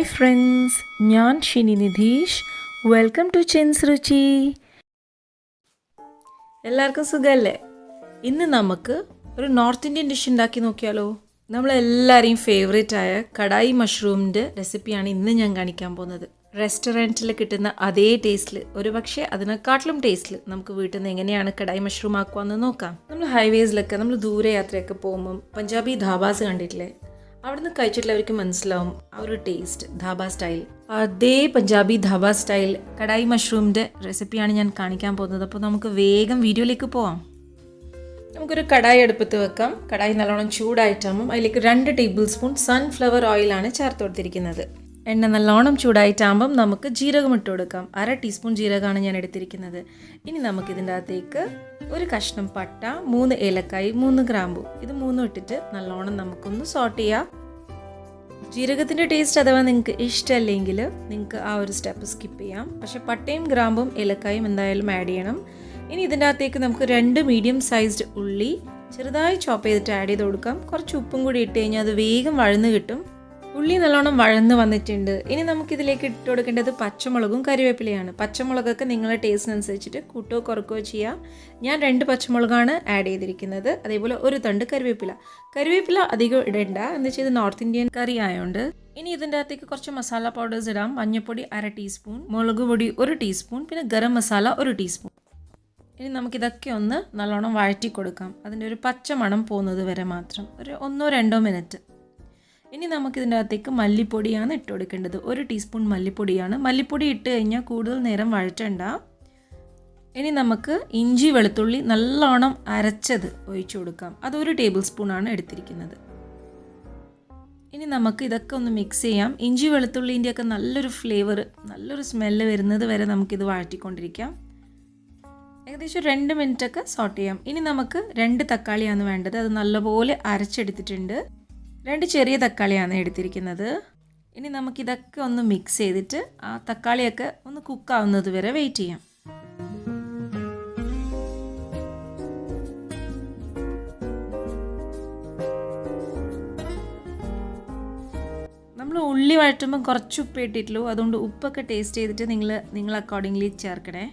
Hi friends, ഞാൻ Shini Nidheesh. Welcome to ChinsRuchi. എല്ലാവർക്കും സുഖമല്ലേ? ഇന്ന് നമുക്ക് ഒരു നോർത്ത് ഇന്ത്യൻ ഡിഷ് ഉണ്ടാക്കി നോക്കിയാലോ? നമ്മളെല്ലാവരെയും ഫേവറേറ്റ് ആയ കടായി മഷ്റൂമിൻ്റെ റെസിപ്പിയാണ് ഇന്ന് ഞാൻ കാണിക്കാൻ പോകുന്നത്. റെസ്റ്റോറൻറ്റിൽ കിട്ടുന്ന അതേ ടേസ്റ്റിൽ, ഒരുപക്ഷെ അതിനെക്കാട്ടിലും ടേസ്റ്റിൽ നമുക്ക് വീട്ടിൽ നിന്ന് എങ്ങനെയാണ് കടായി മഷ്റൂം ആക്കുവാന്ന് നോക്കാം. നമ്മൾ ഹൈവേസിലൊക്കെ നമ്മൾ ദൂരെ യാത്രയൊക്കെ പോകുമ്പം പഞ്ചാബി ധാബാസ് കണ്ടിട്ടില്ലേ? അവിടുന്ന് കഴിച്ചിട്ടുള്ളവർക്ക് മനസ്സിലാവും ആ ഒരു ടേസ്റ്റ്, ധാബ സ്റ്റൈൽ. അതേ പഞ്ചാബി ധാബ സ്റ്റൈൽ കടായി മഷ്റൂമിൻ്റെ റെസിപ്പിയാണ് ഞാൻ കാണിക്കാൻ പോകുന്നത്. അപ്പോൾ നമുക്ക് വേഗം വീഡിയോയിലേക്ക് പോവാം. നമുക്കൊരു കടായി അടുപ്പത്ത് വെക്കാം. കടായി നല്ലോണം ചൂടായിട്ടാകുമ്പം അതിലേക്ക് 2 ടേബിൾ സ്പൂൺ സൺഫ്ലവർ ഓയിലാണ് ചേർത്ത് കൊടുത്തിരിക്കുന്നത്. എണ്ണ നല്ലോണം ചൂടായിട്ടാകുമ്പം നമുക്ക് ജീരകം ഇട്ട് കൊടുക്കാം. 1/2 ടീസ്പൂൺ ജീരകമാണ് ഞാൻ എടുത്തിരിക്കുന്നത്. ഇനി നമുക്കിതിൻ്റെ അകത്തേക്ക് ഒരു കഷ്ണം പട്ട, 3 ഏലക്കായ്, 3 ഗ്രാമ്പു, ഇത് 3 ഇട്ടിട്ട് നല്ലോണം നമുക്കൊന്ന് സോട്ട് ചെയ്യാം. ജീരകത്തിൻ്റെ ടേസ്റ്റ് അഥവാ നിങ്ങൾക്ക് ഇഷ്ടമല്ലെങ്കിൽ നിങ്ങൾക്ക് ആ ഒരു സ്റ്റെപ്പ് സ്കിപ്പ് ചെയ്യാം. പക്ഷേ പട്ടയും ഗ്രാമ്പും ഏലക്കായും എന്തായാലും ആഡ് ചെയ്യണം. ഇനി ഇതിൻ്റെ അകത്തേക്ക് നമുക്ക് 2 മീഡിയം സൈസ്ഡ് ഉള്ളി ചെറുതായി ചോപ്പ് ചെയ്തിട്ട് ആഡ് ചെയ്ത് കൊടുക്കാം. കുറച്ച് ഉപ്പും കൂടി ഇട്ട് കഴിഞ്ഞാൽ അത് വേഗം വഴന്ന് കിട്ടും. ഉള്ളി നല്ലോണം വഴന്ന് വന്നിട്ടുണ്ട്. ഇനി നമുക്കിതിലേക്ക് ഇട്ട് കൊടുക്കേണ്ടത് പച്ചമുളകും കറിവേപ്പിലയാണ്. പച്ചമുളകൊക്കെ നിങ്ങളുടെ ടേസ്റ്റിനനുസരിച്ചിട്ട് കൂട്ടോ കുറക്കുകയോ ചെയ്യാം. ഞാൻ 2 പച്ചമുളകാണ് ആഡ് ചെയ്തിരിക്കുന്നത്. അതേപോലെ ഒരു തണ്ട് കറിവേപ്പില അധികം ഇടേണ്ട, എന്ന് വെച്ചാൽ ഇത് നോർത്ത് ഇന്ത്യൻ കറി ആയതുകൊണ്ട്. ഇനി ഇതിൻ്റെ അകത്തേക്ക് കുറച്ച് മസാല പൗഡേഴ്സ് ഇടാം. മഞ്ഞൾപ്പൊടി 1/2 ടീസ്പൂൺ, മുളക് പൊടി 1 ടീസ്പൂൺ, പിന്നെ ഗരം മസാല 1 ടീസ്പൂൺ. ഇനി നമുക്കിതൊക്കെ ഒന്ന് നല്ലോണം വഴറ്റി കൊടുക്കാം. അതിൻ്റെ ഒരു പച്ച മണം പോകുന്നത് വരെ മാത്രം, ഒരു 1-2 മിനിറ്റ്. ഇനി നമുക്കിതിൻ്റെ അകത്തേക്ക് മല്ലിപ്പൊടിയാണ് ഇട്ട് കൊടുക്കേണ്ടത്. 1 ടീസ്പൂൺ മല്ലിപ്പൊടിയാണ്. മല്ലിപ്പൊടി ഇട്ട് കഴിഞ്ഞാൽ കൂടുതൽ നേരം വഴറ്റണ്ട. ഇനി നമുക്ക് ഇഞ്ചി വെളുത്തുള്ളി നല്ലോണം അരച്ചത് ഒഴിച്ചു കൊടുക്കാം. അത് 1 ടേബിൾ സ്പൂണാണ് എടുത്തിരിക്കുന്നത്. ഇനി നമുക്ക് ഇതൊക്കെ ഒന്ന് മിക്സ് ചെയ്യാം. ഇഞ്ചി വെളുത്തുള്ളിൻ്റെയൊക്കെ നല്ലൊരു ഫ്ലേവർ, നല്ലൊരു സ്മെല്ല് വരുന്നത് വരെ നമുക്കിത് വഴറ്റിക്കൊണ്ടിരിക്കാം. ഏകദേശം 2 മിനിറ്റൊക്കെ സോട്ട് ചെയ്യാം. ഇനി നമുക്ക് 2 തക്കാളിയാണ് വേണ്ടത്. അത് നല്ലപോലെ അരച്ചെടുത്തിട്ടുണ്ട്. 2 ചെറിയ തക്കാളിയാണ് എടുത്തിരിക്കുന്നത്. ഇനി നമുക്കിതൊക്കെ ഒന്ന് മിക്സ് ചെയ്തിട്ട് ആ തക്കാളിയൊക്കെ ഒന്ന് കുക്കാവുന്നത് വരെ വെയിറ്റ് ചെയ്യാം. നമ്മൾ ഉള്ളി വഴറ്റുമ്പോൾ കുറച്ച് ഉപ്പ് ഇട്ടിട്ടുള്ളൂ. അതുകൊണ്ട് ഉപ്പൊക്കെ ടേസ്റ്റ് ചെയ്തിട്ട് നിങ്ങൾ അക്കോർഡിംഗ്ലി ചേർക്കണേ.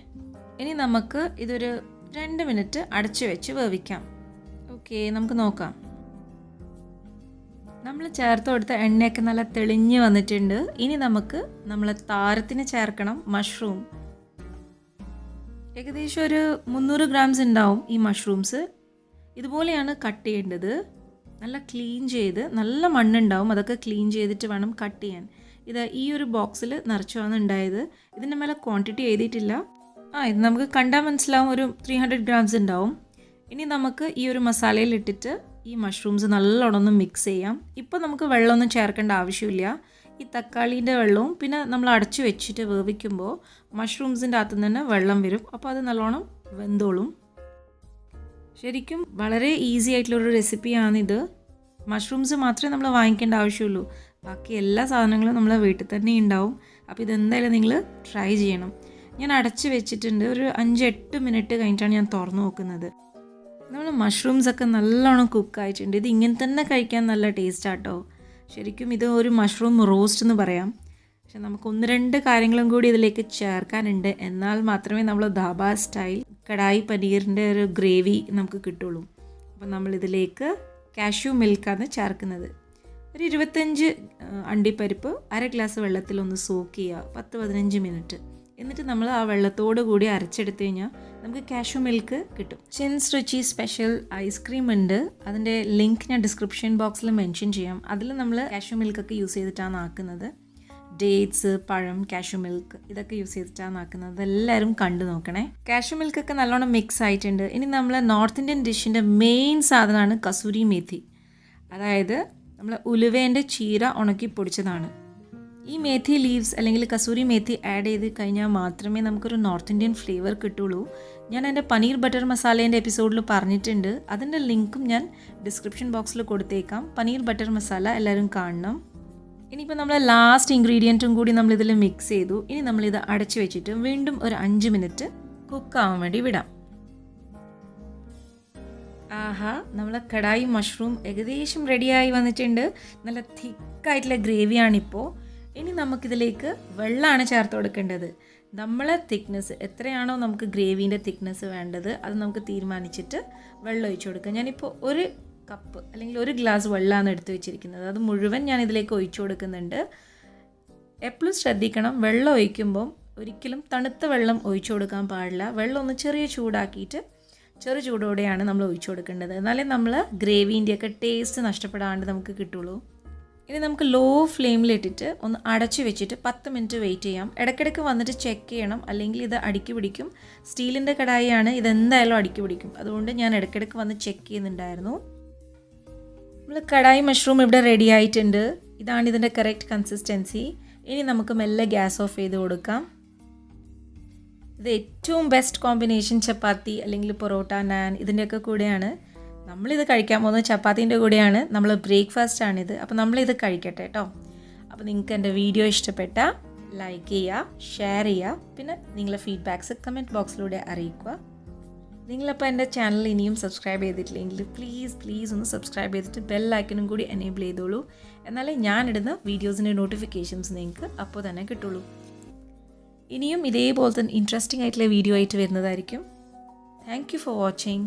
ഇനി നമുക്ക് ഇതൊരു 2 മിനിറ്റ് അടച്ചു വെച്ച് വേവിക്കാം. ഓക്കെ, നമുക്ക് നോക്കാം. നമ്മൾ ചേർത്ത് കൊടുത്ത എണ്ണയൊക്കെ നല്ല തെളിഞ്ഞ് വന്നിട്ടുണ്ട്. ഇനി നമുക്ക് നമ്മളെ താരത്തിന് ചേർക്കണം മഷ്റൂം. ഏകദേശം ഒരു 300 ഗ്രാംസ് ഉണ്ടാവും ഈ മഷ്റൂംസ്. ഇതുപോലെയാണ് കട്ട് ചെയ്യേണ്ടത്. നല്ല ക്ലീൻ ചെയ്ത്, നല്ല മണ്ണുണ്ടാവും, അതൊക്കെ ക്ലീൻ ചെയ്തിട്ട് വേണം കട്ട് ചെയ്യാൻ. ഇത് ഈ ഒരു ബോക്സിൽ നിറച്ചാണ് ഉണ്ടായത്. ഇതിൻ്റെ മേലെ ക്വാണ്ടിറ്റി എഴുതിയിട്ടില്ല. ഇത് നമുക്ക് കണ്ടാൽ മനസ്സിലാവും, ഒരു 300 ഗ്രാംസ് ഉണ്ടാവും. ഇനി നമുക്ക് ഈ ഒരു മസാലയിൽ ഇട്ടിട്ട് ഈ മഷ്റൂംസ് നല്ലോണം ഒന്ന് മിക്സ് ചെയ്യാം. ഇപ്പോൾ നമുക്ക് വെള്ളമൊന്നും ചേർക്കേണ്ട ആവശ്യമില്ല. ഈ തക്കാളീൻ്റെ വെള്ളവും പിന്നെ നമ്മൾ അടച്ചു വെച്ചിട്ട് വേവിക്കുമ്പോൾ മഷ്റൂംസിൻ്റെ അകത്തു നിന്ന് തന്നെ വെള്ളം വരും. അപ്പോൾ അത് നല്ലോണം വെന്തോളും. ശരിക്കും വളരെ ഈസി ആയിട്ടുള്ളൊരു റെസിപ്പിയാണിത്. മഷ്റൂംസ് മാത്രമേ നമ്മൾ വാങ്ങിക്കേണ്ട ആവശ്യമുള്ളൂ. ബാക്കി എല്ലാ സാധനങ്ങളും നമ്മളെ വീട്ടിൽ തന്നെ ഉണ്ടാവും. അപ്പോൾ ഇതെന്തായാലും നിങ്ങൾ ട്രൈ ചെയ്യണം. ഞാൻ അടച്ച് വെച്ചിട്ടുണ്ട്. ഒരു 5-8 മിനിറ്റ് കഴിഞ്ഞിട്ടാണ് ഞാൻ തുറന്നു നോക്കുന്നത്. നമ്മൾ മഷ്റൂംസൊക്കെ നല്ലോണം കുക്കായിട്ടുണ്ട്. ഇത് ഇങ്ങനെ തന്നെ കഴിക്കാൻ നല്ല ടേസ്റ്റാട്ടോ. ശരിക്കും ഇത് ഒരു മഷ്റൂം റോസ്റ്റ് എന്ന് പറയാം. പക്ഷെ നമുക്ക് 1-2 കാര്യങ്ങളും കൂടി ഇതിലേക്ക് ചേർക്കാനുണ്ട്. എന്നാൽ മാത്രമേ നമ്മൾ ധാബ സ്റ്റൈൽ കടായി പനീറിൻ്റെ ഒരു ഗ്രേവി നമുക്ക് കിട്ടുള്ളൂ. അപ്പോൾ നമ്മളിതിലേക്ക് കാഷ്യൂ മിൽക്കാണ് ചേർക്കുന്നത്. ഒരു 25 അണ്ടിപ്പരിപ്പ് 1/2 ഗ്ലാസ് വെള്ളത്തിലൊന്ന് സോക്ക് ചെയ്യുക, 10-15 മിനിറ്റ്. എന്നിട്ട് നമ്മൾ ആ വെള്ളത്തോട് കൂടി അരച്ചെടുത്ത് കഴിഞ്ഞാൽ നമുക്ക് കാഷ്യൂ മിൽക്ക് കിട്ടും. ചിൻസ് രുചി സ്പെഷ്യൽ ഐസ്ക്രീം ഉണ്ട്. അതിൻ്റെ ലിങ്ക് ഞാൻ ഡിസ്ക്രിപ്ഷൻ ബോക്സിൽ മെൻഷൻ ചെയ്യാം. അതിൽ നമ്മൾ കാഷ്യൂ മിൽക്കൊക്കെ യൂസ് ചെയ്തിട്ടാണ് ആക്കുന്നത്. ഡേറ്റ്സ്, പഴം, കാഷ്യൂ മിൽക്ക് ഇതൊക്കെ യൂസ് ചെയ്തിട്ടാണ് ആക്കുന്നത്. അതെല്ലാവരും കണ്ടു നോക്കണേ. കാഷ്യൂ മിൽക്കൊക്കെ നല്ലോണം മിക്സ് ആയിട്ടുണ്ട്. ഇനി നമ്മൾ നോർത്ത് ഇന്ത്യൻ ഡിഷിൻ്റെ മെയിൻ സാധനമാണ് കസൂരി മേഥി. അതായത് നമ്മൾ ഉലുവേൻ്റെ ചീര ഉണക്കി പൊടിച്ചതാണ്. ഈ മേഥി ലീവ്സ് അല്ലെങ്കിൽ കസൂരി മേഥി ആഡ് ചെയ്ത് കഴിഞ്ഞാൽ മാത്രമേ നമുക്കൊരു നോർത്ത് ഇന്ത്യൻ ഫ്ലേവർ കിട്ടുള്ളൂ. ഞാൻ എൻ്റെ പനീർ ബട്ടർ മസാലേൻ്റെ എപ്പിസോഡിൽ പറഞ്ഞിട്ടുണ്ട്. അതിൻ്റെ ലിങ്കും ഞാൻ ഡിസ്ക്രിപ്ഷൻ ബോക്സിൽ കൊടുത്തേക്കാം. പനീർ ബട്ടർ മസാല എല്ലാവരും കാണണം. ഇനിയിപ്പോൾ നമ്മൾ ലാസ്റ്റ് ഇൻഗ്രീഡിയൻറ്റും കൂടി നമ്മളിതിൽ മിക്സ് ചെയ്തു. ഇനി നമ്മളിത് അടച്ചു വെച്ചിട്ട് വീണ്ടും ഒരു 5 മിനിറ്റ് കുക്കാവാൻ വേണ്ടി വിടാം. ആഹാ, നമ്മളെ കടായി മഷ്റൂം ഏകദേശം റെഡിയായി വന്നിട്ടുണ്ട്. നല്ല തിക്കായിട്ടുള്ള ഗ്രേവിയാണിപ്പോൾ. ഇനി നമുക്കിതിലേക്ക് വെള്ളമാണ് ചേർത്ത് കൊടുക്കേണ്ടത്. നമ്മളെ തിക്നെസ് എത്രയാണോ നമുക്ക് ഗ്രേവീൻ്റെ തിക്നെസ് വേണ്ടത് അത് നമുക്ക് തീരുമാനിച്ചിട്ട് വെള്ളം ഒഴിച്ചു കൊടുക്കുക. ഞാനിപ്പോൾ 1 കപ്പ് അല്ലെങ്കിൽ 1 ഗ്ലാസ് വെള്ളമാണ് എടുത്ത് വെച്ചിരിക്കുന്നത്. അത് മുഴുവൻ ഞാൻ ഇതിലേക്ക് ഒഴിച്ചു കൊടുക്കുന്നുണ്ട്. എപ്പോഴും ശ്രദ്ധിക്കണം, വെള്ളം ഒഴിക്കുമ്പം ഒരിക്കലും തണുത്ത വെള്ളം ഒഴിച്ചു കൊടുക്കാൻ പാടില്ല. വെള്ളം ഒന്ന് ചെറിയ ചൂടാക്കിയിട്ട് ചെറു ചൂടോടെയാണ് നമ്മൾ ഒഴിച്ചു കൊടുക്കേണ്ടത്. എന്നാലേ നമ്മൾ ഗ്രേവീൻ്റെയൊക്കെ ടേസ്റ്റ് നഷ്ടപ്പെടാണ്ട് നമുക്ക് കിട്ടുള്ളൂ. ഇനി നമുക്ക് ലോ ഫ്ലെയിമിലിട്ടിട്ട് ഒന്ന് അടച്ചു വെച്ചിട്ട് 10 മിനിറ്റ് വെയിറ്റ് ചെയ്യാം. ഇടയ്ക്കിടയ്ക്ക് വന്നിട്ട് ചെക്ക് ചെയ്യണം, അല്ലെങ്കിൽ ഇത് അടിക്ക് പിടിക്കും. സ്റ്റീലിൻ്റെ കടായിയാണ്, ഇതെന്തായാലും അടിക്ക് പിടിക്കും. അതുകൊണ്ട് ഞാൻ ഇടയ്ക്കിടയ്ക്ക് വന്ന് ചെക്ക് ചെയ്യുന്നുണ്ടായിരുന്നു. നമ്മൾ കടായി മഷ്റൂം ഇവിടെ റെഡി ആയിട്ടുണ്ട്. ഇതാണ് ഇതിൻ്റെ കറക്റ്റ് കൺസിസ്റ്റൻസി. ഇനി നമുക്ക് മെല്ലെ ഗ്യാസ് ഓഫ് ചെയ്ത് കൊടുക്കാം. ഇത് ഏറ്റവും ബെസ്റ്റ് കോമ്പിനേഷൻ ചപ്പാത്തി അല്ലെങ്കിൽ പൊറോട്ട, നാൻ ഇതിൻ്റെയൊക്കെ കൂടെയാണ്. നമ്മളിത് കഴിക്കാൻ പോകുന്നത് ചപ്പാത്തീൻ്റെ കൂടെയാണ്. നമ്മൾ ബ്രേക്ക്ഫാസ്റ്റാണിത്. അപ്പോൾ നമ്മളിത് കഴിക്കട്ടെ കേട്ടോ. അപ്പോൾ നിങ്ങൾക്ക് എൻ്റെ വീഡിയോ ഇഷ്ടപ്പെട്ടാൽ ലൈക്ക് ചെയ്യുക, ഷെയർ ചെയ്യുക, പിന്നെ നിങ്ങളുടെ ഫീഡ്ബാക്ക്സ് കമൻറ്റ് ബോക്സിലൂടെ അറിയിക്കുക. നിങ്ങളപ്പോൾ എൻ്റെ ചാനൽ ഇനിയും സബ്സ്ക്രൈബ് ചെയ്തിട്ടില്ലെങ്കിൽ പ്ലീസ് ഒന്ന് സബ്സ്ക്രൈബ് ചെയ്തിട്ട് ബെൽ ഐക്കണും കൂടി എനേബിൾ ചെയ്തോളൂ. എന്നാലേ ഞാനിടുന്ന വീഡിയോസിൻ്റെ നോട്ടിഫിക്കേഷൻസ് നിങ്ങൾക്ക് അപ്പോൾ തന്നെ കിട്ടുള്ളൂ. ഇനിയും ഇതേപോലെ തന്നെ ഇൻട്രസ്റ്റിംഗ് ആയിട്ടുള്ള വീഡിയോ ആയിട്ട് വരുന്നതായിരിക്കും. Thank you for watching.